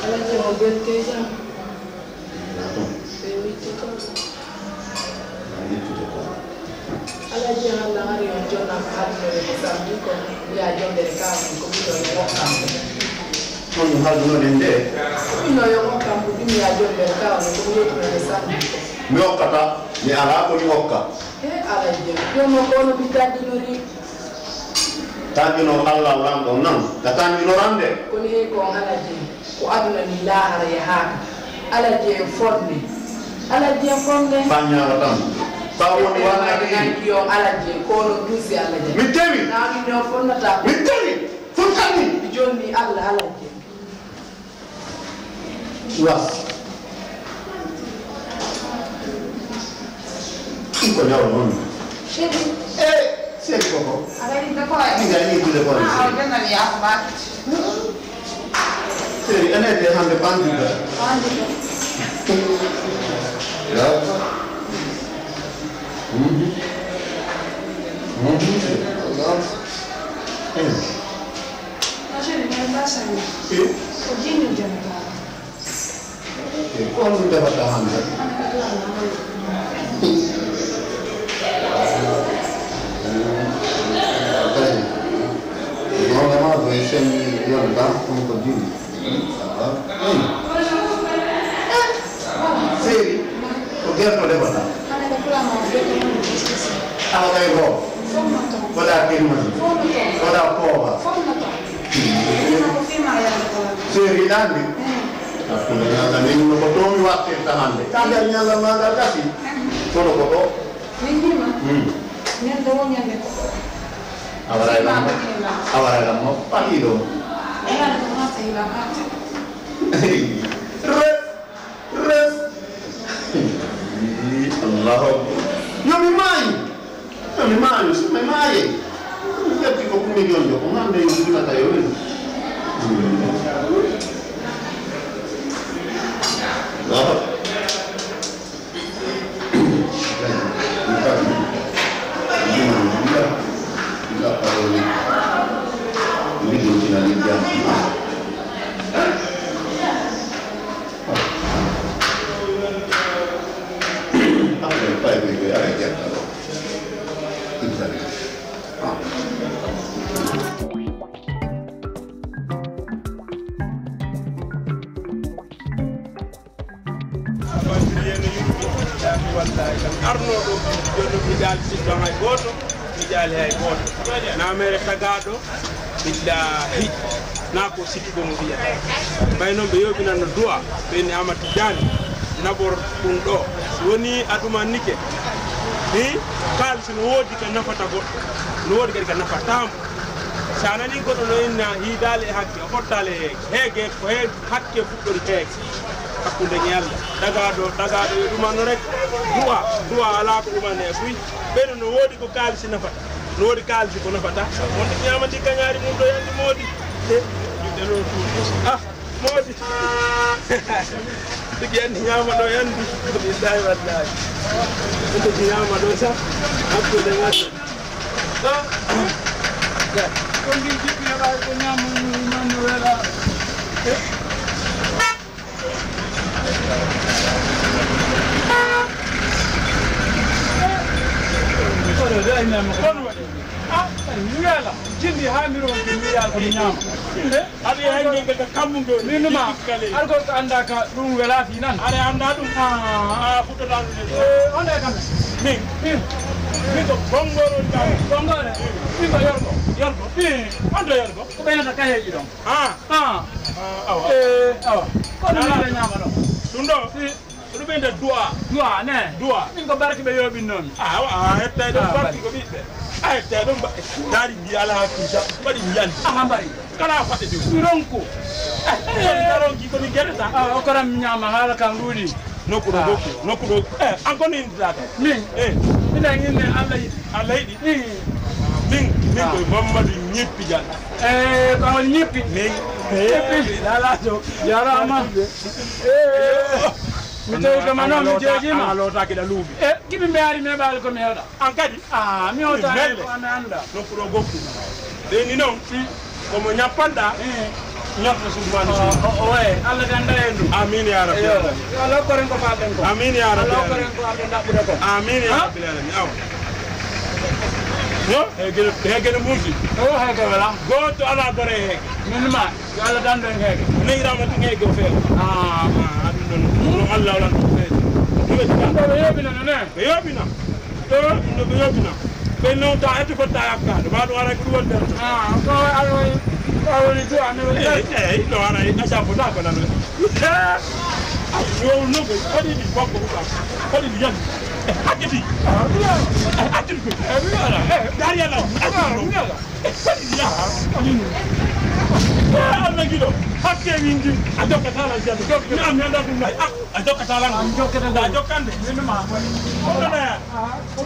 Ala je mo berte jam. Ala je ala ngari on jona hadno de samedi ko ya jonde ka ko bido no wakam. On hadno dende. No yo wakam ko bi ya jonde ka ko bido no samedi. Mi okkata mi ala ko mi okka. Ala je yo mo ko no bitadi no ri. Tandino Allah wando nan ta tandino rande. Ko ni ko ala je ko aduna ni lahara ya ha. Ala je forni. Ala je fonde. Fanya tan. Bawon wana ni yo ala je ko no dusi ala je. Mi tewi. Na mi no fonna ta. Mi tewi. Futani. Di jonni Allah ala je. Was. Ko nyawo non. Shebi. Seri koko. Agari da ko ai. Ni tu de ko. Ah, ben na ya ba. Seri ene de hande bandu da. Bandu. Ya. Allah. Achei ni mbasa ni. Ko jini jana. Ko on de bata hande. Non è mai dove sei io da come continui. Sì. Perché non devo andare? Allora io guarda che non. Guarda pova. Sì, ridandi. Appunto, non lo posso mi va a tante. Cambia il mio manda così. Solo poco. Niente voglia di Avrai la mo partito. Allah. Io mi mangio, se mi mai. Io dico come io, come ando in giù da io. No. La parola di finalizzazione. Allora, fai quello che hai detto. Arno do jono mi dal ci do hay goto mi dal hay goto na mere tagado billahi na ko sikki ko mo biya bay non be yobi nan duwa be ni amati dani nabor dum do woni aduma nike ni kal sin wodi ka nafata goddo no wodi ka nafata sana ni goto no inna hidale hakke hottale hege ko he hakke fuddori hege hakkunde nyalla dagado yudumano rek duwa ala ko dumane fuy beno no wodi ko kalisi nafata no wodi kalisi ko nafata wonde nyamati kanyari mum do yandi modi yudde no ah modi digiyandi nyama do yandi billahi wallahi to nyama do sa hakkunde ngata ko ngi jippi ala ko nyama man wala Ngala jindi hamiro jindi ya ko nyam ade hange ga kamungo minuma argo ko anda ka dum wela fi nan are anda dum futo dan onda kam min ko bongoro ta bongore min ba yorgo ando yorgo ko be na ka heji don awa awa ko na nyama do dundo rubende dua ne min ko barki be yobi non hetta do barki ko bibbe hetta do dari bi ala hakisa bari nyan bari kala fate di ronko ronki ko ni gerta o karam nyama hala kan rudi nokudo ankon ni data min ina ngine Allah yidi min ko Muhammadu nyeppi jan ko nyeppi min la do yara amande mi tawi ko mano mi jejima alo ta kida lubi gibi me ari me bal ko me yoda an kadi mi o ta ko anda no ko gokku de ni non ko mo nyapanda ñorta subhanahu wa ta'ala way Allah ganda endu amin ya rabbi Allah ko ren ko faaden ko amin ya rabbi Allah ko ren ko arde dabbude ko amin ya rabbi alamin aw yo hegene multi o hege wala goto ala bare hege minma yo Allah dando en hege ne irama tin hege o fe adun non Allah wala ko fe do yobina ne yobina to no yobina be no ta eto ko ta yakka ba do ara ko wonde ko alway awoni to ane no ana asa boda ko nan yo no ko odi ni bokko ko odi ni yan akiti akiti ko ala dari ala akiti ya Allah gido hakke wingi adoka tala jado ni am yanda dum lay adoka tala jokata da jokande min ma ko na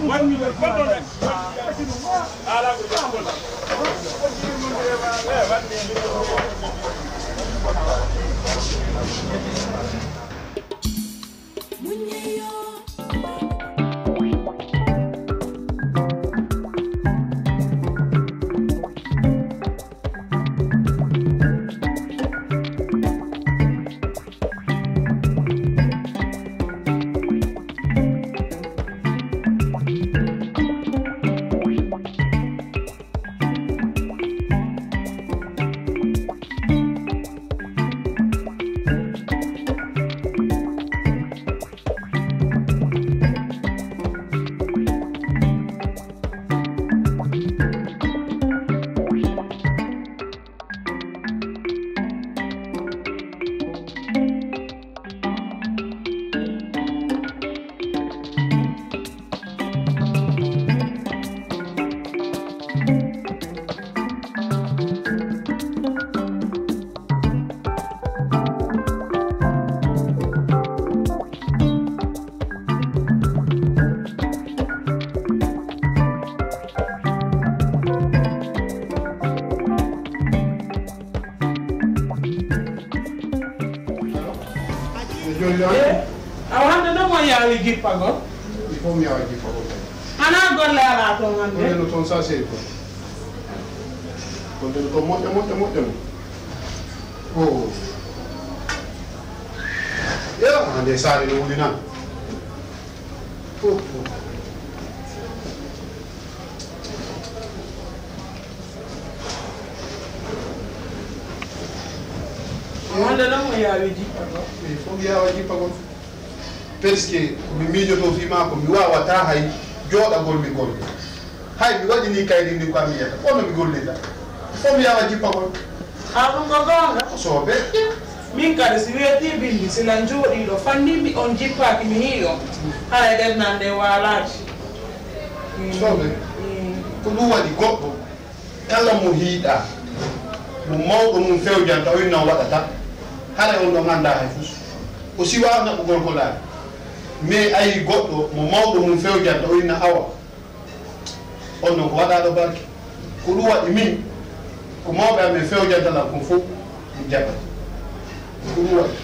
wani ko do na ala ko ko awanda no mo yawi gippago il faut mi yawi gippago ana golle ala to ngande no ton sa sey ko ko mo oh ya ande sare no wulina awanda no mo yawi gippago il faut mi yawi gippago parce que mi mijoto fi ma ko mi wawa ta hay joɗagol mi golle hay mi waɗi ni kaydi ni ko mi yetta kono mi gollita fo mi yawa jippagol ɗum ko gonga soɓe min kadi si wiyeti bindi sila jooɗiɗo fannimbi on jippaki mi hiiɗo haɗa ɗennande walaji soɓe ko ɗum waɗi goɗɗo kala mo hiiɗa mo mawɗo mum fewjanta o innan waɗata haɗa on ɗo ganda hay fus o siwa naɓugol ko laaɓi mais ayi goɗɗo mo mawɗo mum fewjanta o inna awa on non ko waɗaɗo barke ko ɗum waɗi min ko mawɓe amen fewjantalam kon fof mi jaɓata ko ɗum waɗi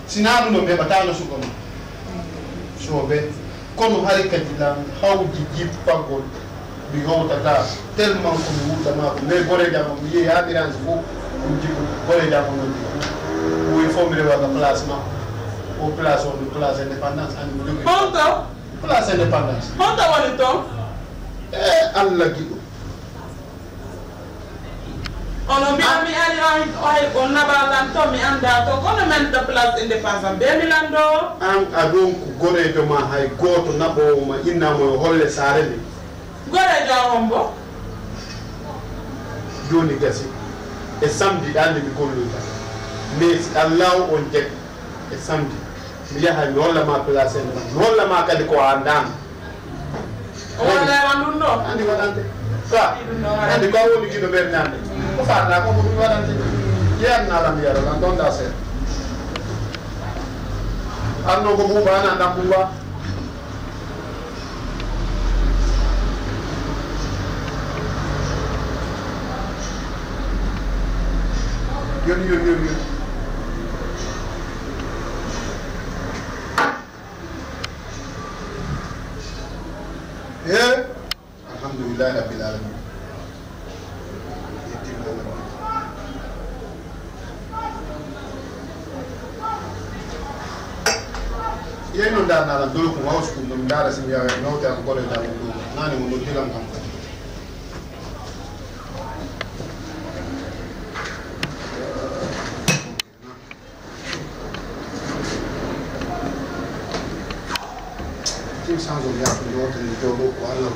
sina ɗum no heɓatano suka ma soɓe kono hay kadi lam hawji jippagol mi hawtata tellement ko mi wuɗɗama ko mais goreji am mi yeehi haɓiranje fof ɗum jippo goreji am non woyi fof mi rewata placement o place on place indépendance ani mo jogi honto place indépendance honto woni toon Allah giɗo ono mbiya mi ari on naɓalan to mi anda to kono men ɗo place indépendance be mi lando an aɗon ko gorejo ma hay goto naɓowo ma innamo yo holle saare nde gorejo on bo joni gasi e samedi ɗande mi golloyta mais si Allah on jeg e samedi mi yaha mi hollama place indépendance mi hollama kadi ko andama o waɗaran ɗum ɗo andi waɗante ka andi ko woni kiɗo ɓernande ko farɗa ko ko ɗum waɗante jeyannaɗam yarolan donda seeɗa arno ko ɓuuɓa an andan ɓuuɓa yoni alhamdulillah rabbil alamin da na dole ko house ko dum dara sim ya no ta ko da nani mo dilam kam tin sanzo ya ko do to ni do ko ala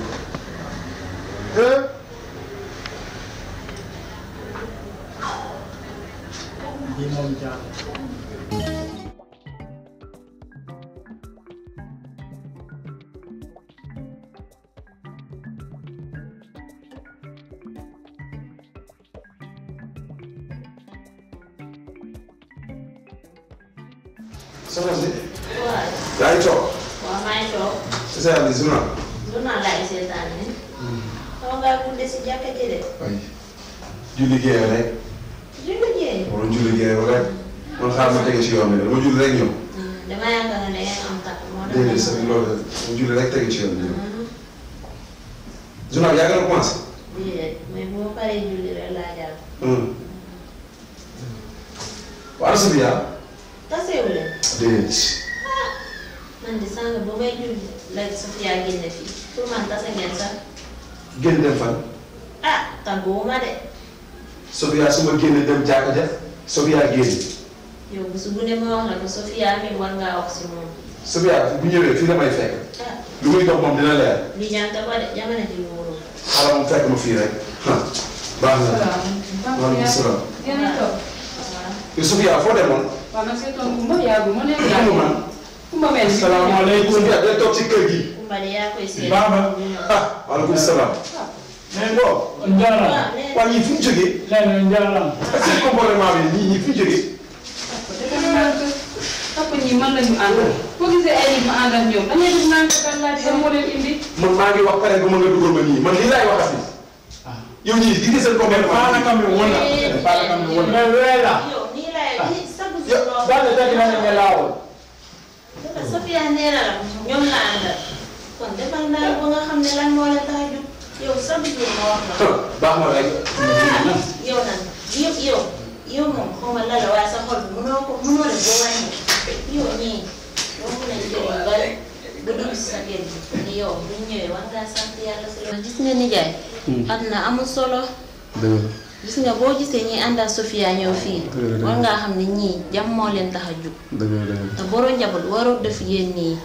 Imam ja. Soxna si. waaw. yaa ngi toog. waaw maa ngi toog. c'est ça yàlla journal. journal laay seetaan ni. xaw ngaa gunde si jàkka ji de. oui. julli géey rek. julli géey. wala julli géey rek. man xaaral ma tege ci yoon bi dama julli rek ñëw. dama yaakaar ne dangeen am takk moo tax. déedéet sax loolu ma julli rek tege ci yoon bi ñëw. journal yaa ngi commencé. déedéet mais bu ma paree julli rek laa jàll. waa Sofia. tasewu leen. déedéet. man de sànq ba may julli la Sofia génne fii pour man tase ngeen sax. génn dem fan. tàgguwuma de. Sofia su ma génne dem jàkka ja. Sofia génn. yow bu bu ne ma wax la ko Sofia mi war ngaa wax si moom. Sofia bu ñëwee fii la may fekk. lu muy dox moom dina leer. li ñaata ko de jamono ji mu wóorul. xaaral moom fekk ma fii rek. baax na. waaleykum salaam. Sofia foo demoon. waaw nag c'est ton kumba yaagu ma nekk yaa man. kumba mel. Salaamaaleykum. Sofia day toog ci kër gi. Kumba de yaa koy seet. Baba. waaleykum salaam. mais bon. Njala. waa ñii fu ñu jógee. Lenn njala. seen comportement bi ñii fu ñu jógee. papa ñi man lañu àndal boo gisee ay nit ma àndal ñoom dañuy def naan ko kan laaj moo leen indi. man maa ngi wax pare ba ma nga dugal ma nii man lii laay wax asi. yow ñii di seen comportement. Paala kam mi wona. Paala kam mi wona. Mais wela. yow nii laay sabu si loolu. Dale tagi na ne lawo. Sofia nee na la ñoom la àndal kon defal naa ba nga xam ne lan moo la tax a jóg yow sabu si ma wax la. baax na rek. yow nag yow moom xaw ma la la waaye sa xol bi mënoo def boo wàññi yow nii yow mën nañu jël yu bari ba dugg si sa kër gi ni yow bu ñu ñëwee war ngaa sant yàlla si loolu. gis nga nijaay. àdduna amul solo. gis nga boo gisee ñi àndal Sofia ñëw fii. war ngaa xam ne ñii jàmm moo leen tax a jug. te boroo njaboot waroo def yéen nii.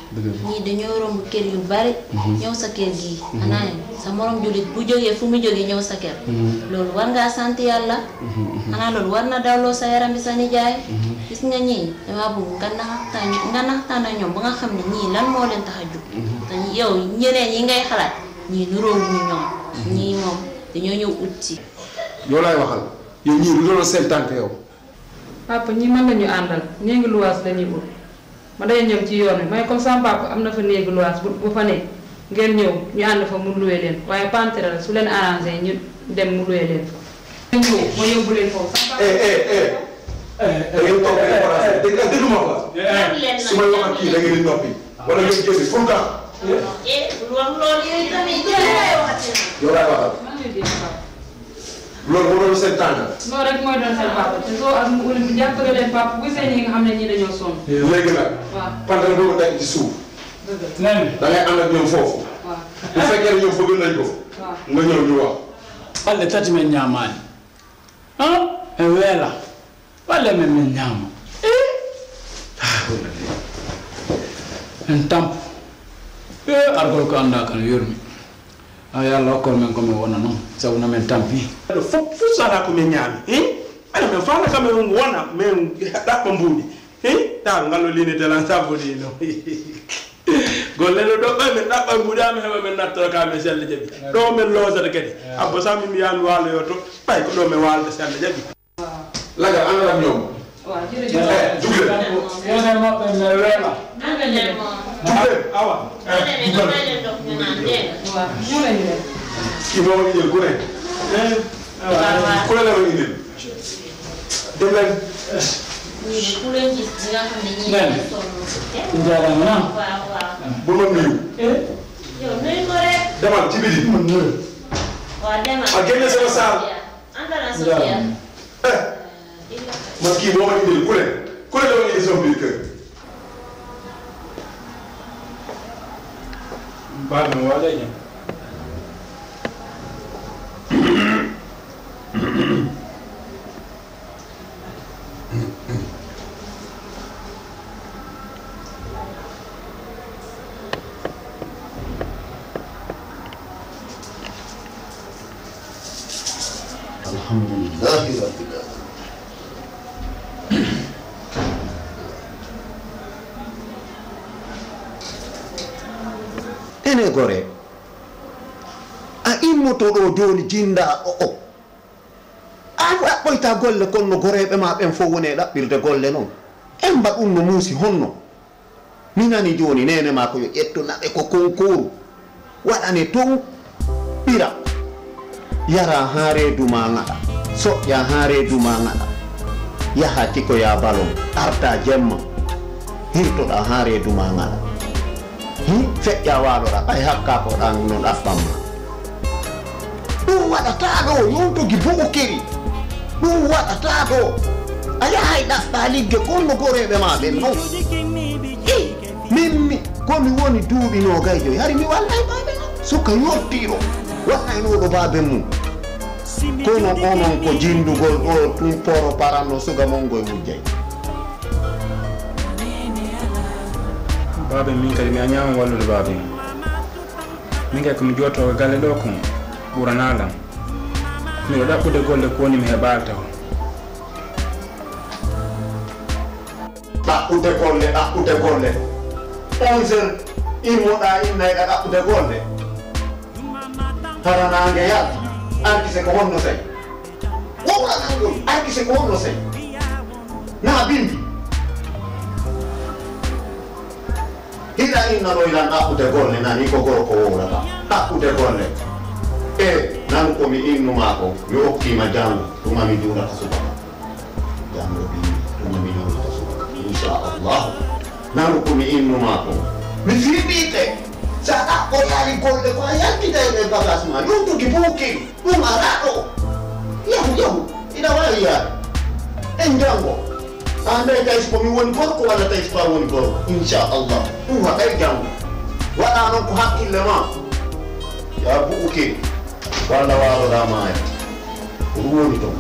ñii dañoo romb kër yu bari. ñëw sa kër gii. xanaa ne sa morom jullit bu jógee fu mu jógee ñëw sa kër. loolu war ngaa sant yàlla. xanaa loolu war na dawloo sa yaram bi sa nijaay. gis nga ñii damaa bëgg nga naxtaan ak ñoom ba nga xam ne ñii lan moo leen tax a jug. te yow ñeneen yi ngay xalaat ñii nuróowuñu ñoom. ñii moom dañoo ñëw ut si. yow laay waxal yow ñii lu doon seen tànk yow. papa ñi man lañu àndal néegi luwaas lañuy ut ma day ñëw ci yoon bi may comme sama papa am na fa néegi luwaas bu fa ne ngeen ñëw ñu ànd fa mu luwee leen waaye pantere la su leen arrangé ñu dem mu luwee leen fa. ñëw ma yóbbu leen foofu. da ngeen toog rek war a déglu ma ko. su may wax ak kii da ngeen di noppi. wala ngeen génn pour que. bul wax loolu yooyu tamit yow laay waxal. loolu moo doon seen tànk. loolu rek mooy doon seen papa te soo ak mu bu jàppale leen papa bu gisee ñi nga xam ne ñii dañoo sonn. léegi nag. waaw pantal boobu nekk ci suuf. Nen. da ngay ànd ak ñoom foofu. waaw bu fekkee ne ñoom bëgg nañ ko. waaw nga ñëw ñu wax. Walle tati men ñaamaani. E wela. Walle men ñaama. En tamp. Argol ko anda kan yormi. Yalla ko men ko me wona non sabu na men tampi. Fop fu sala ko men ñaami ala men faala kam men wona men dabba mbuudi ta ngalo lini telan sabodi no golle do be men dabba mbuudi am heba men natto ka men selle jabi do men loza de kedi abbo sami mi yaan walo yoto bay ko do men walde selle jabi laga ànd ak ñoom. waaw jërëjëf. jug leen. Yene mo be me wela. jug leen. awa waaw ñoo lañu leen. kii moo ma indil ku ne. ku ne la ma indil. dem leen. ñii ku leen gis di nga xam ne ñii dañoo sonn. Njala na. waaw. bu ma nuyu. yow nuyu ko rek. demal ci biti. waaw demal. ak génne sama saal. àndal ak Sofia. man kii moo ma indil ku ne la ma indil sama biir kër. Babe wala ya. Alhamdulillah rabbil alamin. Ene gore a immoto ɗo joni jinda o a ɓoyta golle konno goreɓe ma ɓen fof woni e ɗaɓɓirde golle noon en mba ɗum no muusi honno mi nani joni nene ma ko yo ƴettunaɓe ko concours waɗane tow ɓira yara ha reedu ma ngaɗa soƴƴa ha reedu ma ngaɗa yaha tikoya balon arta jemma hirtoɗa ha reedu ma ngaɗa feƴƴa waɗoɗa ɓay hakka ko ɗan no ɗaɓɓamma ɗum waɗata ɗo yontogi bukokiri ɗum waɗata ɗo a yahay ɗaɓɓa ligge konno goreɓe ma ɓen noon min komi woni duuɓi nogayjo hari mi wallay baɓe suka yottiɗo waɗnaynoɗo babe mum kono onon ko jindugol ɗo tum poro paranno suga mon goye wujjay babe min kadi mi a ñama wallude babe min kadi komi jotto galle ɗo ko ɓuranalam miɗo ɗaɓɓude golle ko woni mi heɓal taw ɗaɓɓude golle 11 heures immoɗa innayɗa ɗaɓɓude golle haranange yalti arkise ko honno sey wowranangoy arkise ko honno sey na bindi hiɗa innanoylan ɗaɓɓude golle nani ko gorko wowrata ɗaɓɓude golle e nan komi innuma ko mi hokkima jango ɗuma mi juurata subaka jango bimi ɗuma mi juurata subaka inchallah nan komi innuma ko mi fiɓiite sa ɗaɓɓo yaali golle ko a yaltidayɓe bagage ma yontuki buukiri ɗum ara ɗo yahu ina wawi yaade en jango ande tawi komi woni gorko walla tawi so woni gorko inchallah ɗum waɗay jango waɗa noon ko hakkille ma ya buukiri walla waaloɗa maaya ɗum woni toon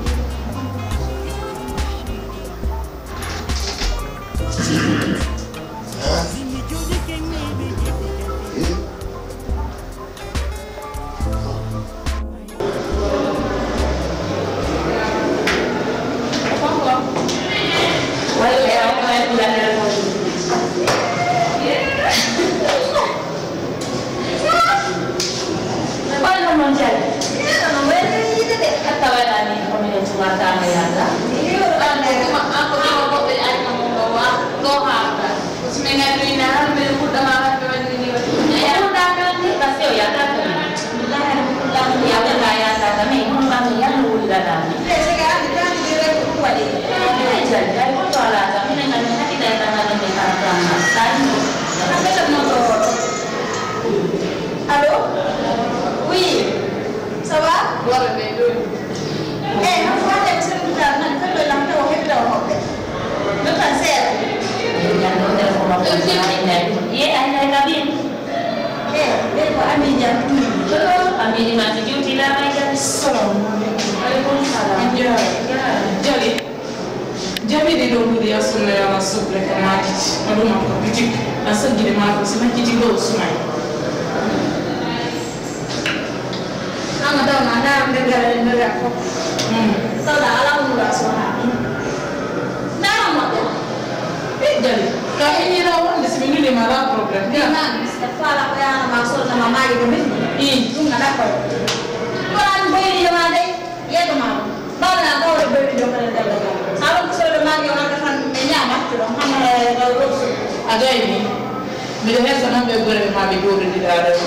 Allô? Oui. Ça va? Jami di dong dia sungai yang masuk mereka mati, lalu makan biji, asal gini makan semua biji lo sungai. Ang tahu mana negara kok, tahu dah alam mula sungai. Nama mana? Jadi, kalau ini lawan di sini ni malah problem. Mana? Setelah apa yang maksud sama mari kami, itu nggak dapat. Kalau beli yang ada, ya tu mau. Mana kau beli yang ada? Kalau kita lagi orang kan menyamar, orang kan kalau ada ini, bila sana bergurau mami guru di dalam,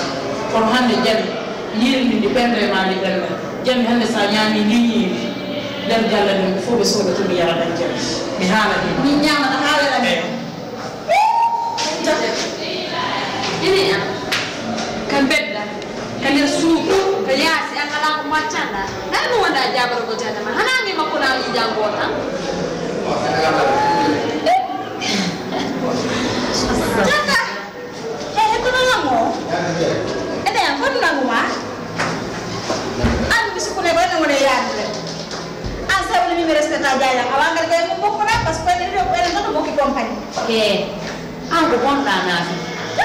orang hanya jadi, yirin independen mami dan jadi hanya saya ini dan jalan full solo tu biar dan jadi, mihala ini. Minyam atau hal lain. Ini ya, kan beda, kan dia suku, kaya si akal aku macam lah. Nanu ada jabar berjalan mah, hana ni makuna ijang bola. Jaka, itu nalamu. mi respetta jaya awanga kay mo bokko na parce que ni do ene do bokki compagnie ango bon dana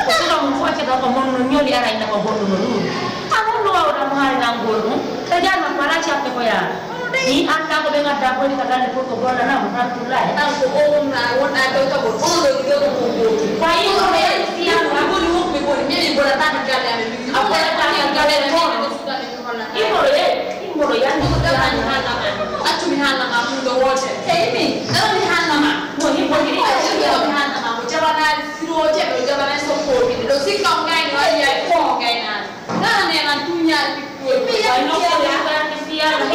ko ko mo fati da ko mon no nyoli ara ina ko bondo no lu amon no wawda mo hari nan golmu ta jama para ci appe ko ya ni anda ko be ngadda ko ni kadal ko ko bola na mo alhamdulillah tan ko o na wona do to ko on do do ko fayi ko be siya na ko ni mo be ko ni bola tan galle ame apa tan galle mo Imoro ya ni kutaka ni hana ma atu mi hana ma mundo wote mi na mi hana ma mo ni mo ni ya mi hana ma mo jabana siro wote mo jabana so ko mi do sika ngai no ya ko ngai na ne na tunya ti ko mi ya no ko ya ni sia na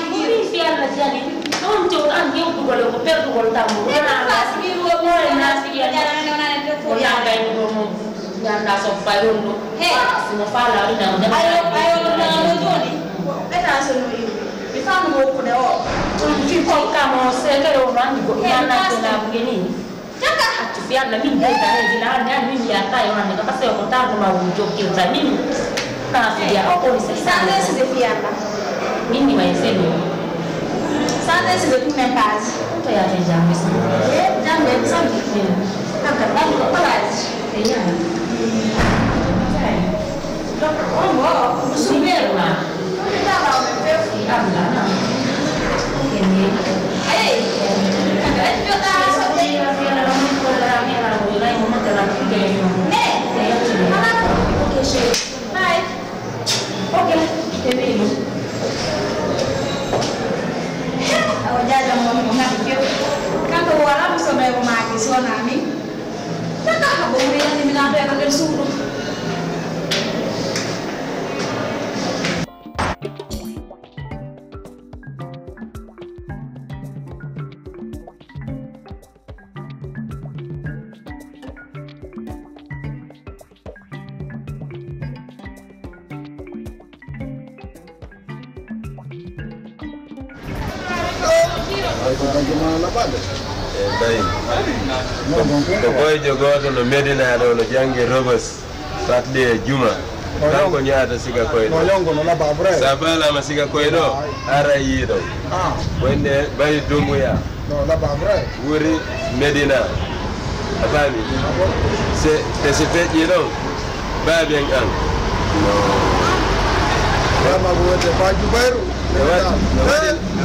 ni sia na jani non to an ge ko lo ko per ko ta mo na la sigi ro mo na sigi ya na ko ya ngai mo mo nganda so fa rondo simo fala ina mo ayo na mo joni eta so no yu mi fa mo ko de o fi ko ka mo se ke ro na ngo ya na ko na mgeni taka atu pia na mimi ndio ina na mimi ya tayo na nika pasa ko ta ma wo jo ki za mimi na si ya ko ni se sana se de pia na mimi wa eselo sana se de tu me paz to ya já misi já me sabe kaka ba ko paz ya oh super ma ko boyjo goto no medina do no jangi robes satde juma ko nyaata siga koy no yongo no laba bre sabala ma siga koy do ARRY do wende bay dunguya no laba bre wuri medina afami se feji do baben an no rama wote ba jubairu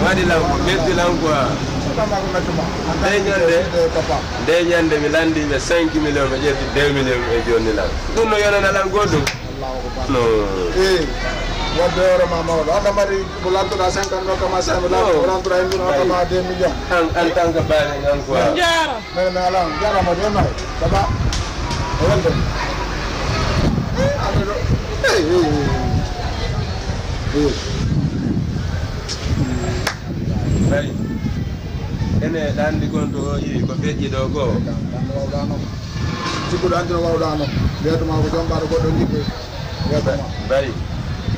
wadi la metti lan quoi de nyande mi landi be 5 millions be jetti 2 millions e jonni la dum no yona lan godum no wadde ora ma mawdo anda mari bulanto da 50 no kama sa bulanto bulanto da indi no kama 2 millions an tanga bale ngan quoi jara men ala jara ma de mai baba wonde Bayi ene dandi gonto yi ko feji do go wawdano cikku dandi wawdano leedo ma ko jombaado goddo libe bayi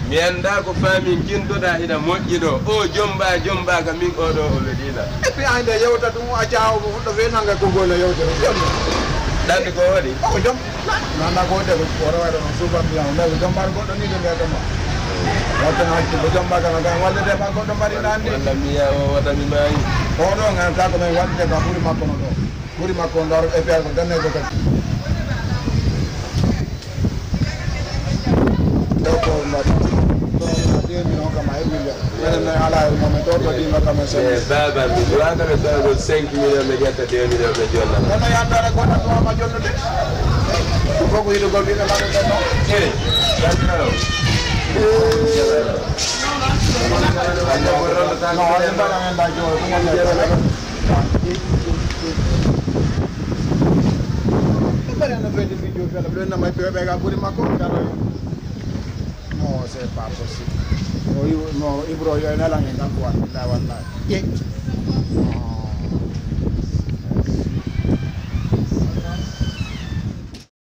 mi anda ko fami jindoda ina moƴƴi do o jomba ga min o do o ledina e bi ande yewta dum a jaaw ko do we nanga ko gole yewta dandi ko wadi o jom nana ko de ko rawado no suba mi am leedo jombaado goddo ni de leedo ma wata hakki bo jomba kana ga walde de ba goddo mari nandi walla mi ya o wata mi mai o do ngam ta ko men wadde ka buri makko no do buri makko ndar e fiar ko danne ko kadi do ko mari de mi no kama e million men ala e momento to di no kama se baba mi do anda be do 5 million me getta 2 million be jonna no ya andare ko na to ma jonno de ko ko yido gol bi na la do no no, c'est pas possible. No, Ibro, il y a un élan qui est dans quoi?